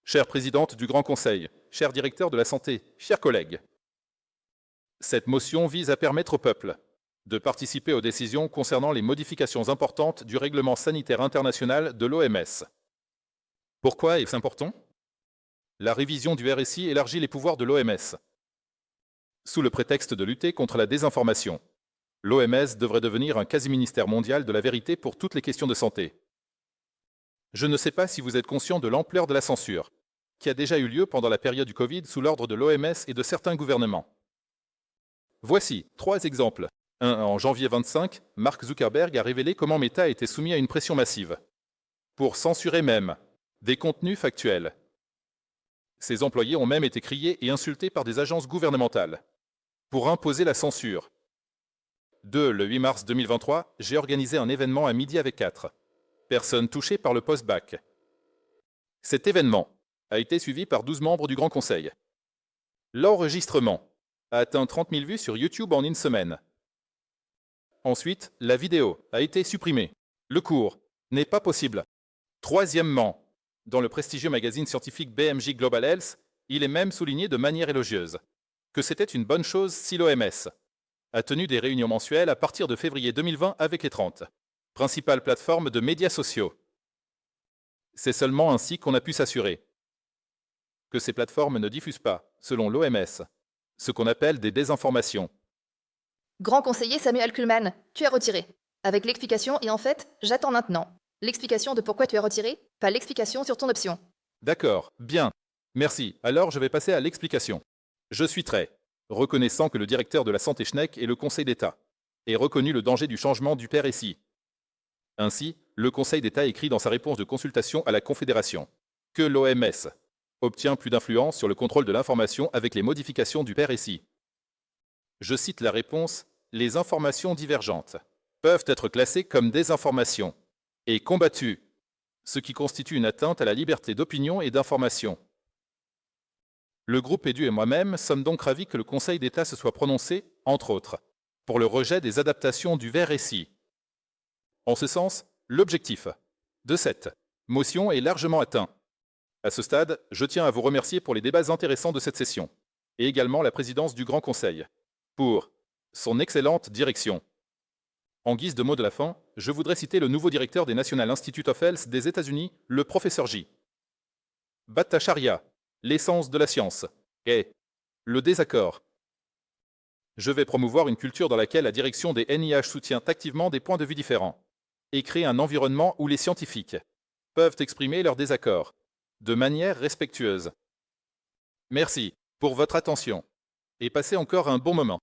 Chère présidente du Grand Conseil, cher directeur de la santé, chers collègues, cette motion vise à permettre au peuple de participer aux décisions concernant les modifications importantes du règlement sanitaire international de l'OMS. Pourquoi est-ce important? La révision du RSI élargit les pouvoirs de l'OMS. Sous le prétexte de lutter contre la désinformation, l'OMS devrait devenir un quasi-ministère mondial de la vérité pour toutes les questions de santé. Je ne sais pas si vous êtes conscient de l'ampleur de la censure, qui a déjà eu lieu pendant la période du Covid sous l'ordre de l'OMS et de certains gouvernements. Voici 3 exemples. En janvier 25, Mark Zuckerberg a révélé comment Meta a été soumis à une pression massive pour censurer même des contenus factuels. Ses employés ont même été criés et insultés par des agences gouvernementales pour imposer la censure. Le 8 mars 2023, j'ai organisé un événement à midi avec 4 personnes touchées par le post-bac. Cet événement a été suivi par 12 membres du Grand Conseil. L'enregistrement a atteint 30 000 vues sur YouTube en une semaine. Ensuite, la vidéo a été supprimée. Le cours n'est pas possible. Troisièmement, dans le prestigieux magazine scientifique BMJ Global Health, il est même souligné de manière élogieuse que c'était une bonne chose si l'OMS a tenu des réunions mensuelles à partir de février 2020 avec les 30 principales plateformes de médias sociaux. C'est seulement ainsi qu'on a pu s'assurer que ces plateformes ne diffusent pas, selon l'OMS, ce qu'on appelle des désinformations. Grand conseiller Samuel Kuhlmann, tu es retiré. Avec l'explication et en fait, j'attends maintenant. L'explication de pourquoi tu es retiré, pas l'explication sur ton option. D'accord, bien. Merci. Alors je vais passer à l'explication. Je suis très reconnaissant que le directeur de la santé Schneck et le Conseil d'État aient reconnu le danger du changement du RSI. Ainsi, le Conseil d'État écrit dans sa réponse de consultation à la Confédération que l'OMS obtient plus d'influence sur le contrôle de l'information avec les modifications du RSI. Je cite la réponse: les informations divergentes peuvent être classées comme désinformation et combattues, ce qui constitue une atteinte à la liberté d'opinion et d'information. Le groupe EDU et moi-même sommes donc ravis que le Conseil d'État se soit prononcé, entre autres, pour le rejet des adaptations du RSI. En ce sens, l'objectif de cette motion est largement atteint. À ce stade, je tiens à vous remercier pour les débats intéressants de cette session, et également la présidence du Grand Conseil, pour son excellente direction. En guise de mot de la fin, je voudrais citer le nouveau directeur des National Institutes of Health des États-Unis, le professeur J. Bhattacharya, l'essence de la science, et le désaccord. Je vais promouvoir une culture dans laquelle la direction des NIH soutient activement des points de vue différents, et créer un environnement où les scientifiques peuvent exprimer leurs désaccords de manière respectueuse. Merci pour votre attention, et passez encore un bon moment.